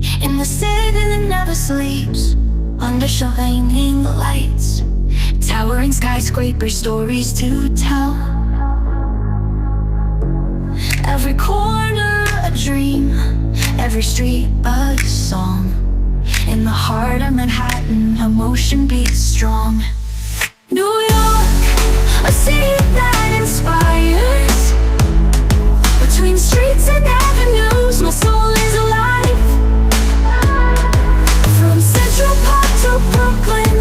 In the city that never sleeps, under shining lights, towering skyscraper stories to tell. Every corner a dream, every street a song. In the heart of Manhattan, emotion beats strong. New York, a city that inspires. Between streets and avenues, my soul is alive. From Central Park to Brooklyn,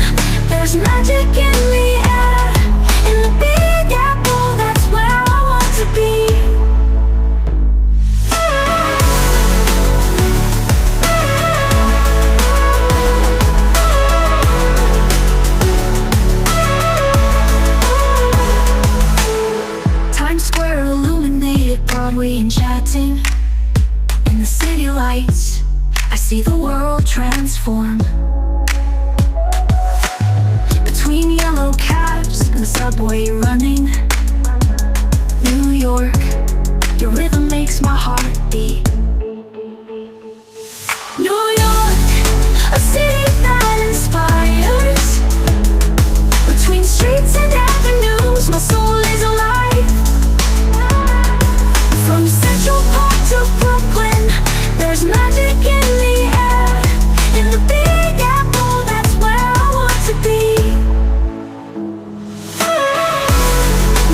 there's magic in the air. In the Big Apple, that's where I want to be. Times Square illuminated, Broadway enchanting. In the city lights, I see the world transform. Between yellow cabs and the subway running, New York, your rhythm makes my heart beat. New York, a city that inspires. Between streets and avenues, my soul is alive. From Central Park to Brooklyn, there's magic in the air. In the Big Apple, that's where I want to be.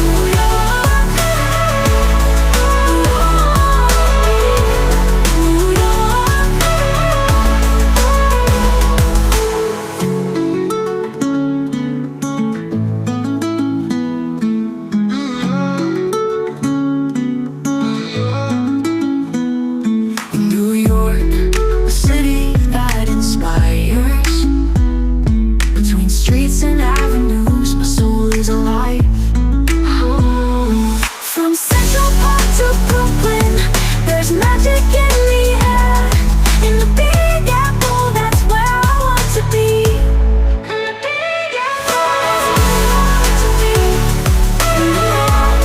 New York, New New York, a city that inspires. Between streets and avenues, my soul is alive. From Central Park to Brooklyn, there's magic in the air. In the Big Apple, that's where I want to be. In the Big Apple, that's where I want to be. New York,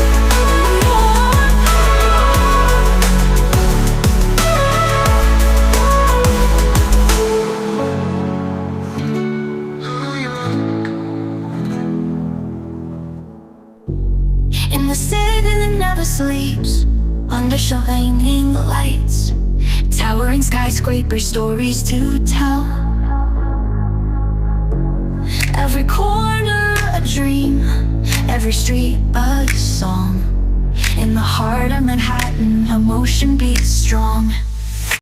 New York. In the city that never sleeps, under shining lights, towering skyscraper stories to tell. Every corner a dream, every street a song. In the heart of Manhattan, emotion beats strong.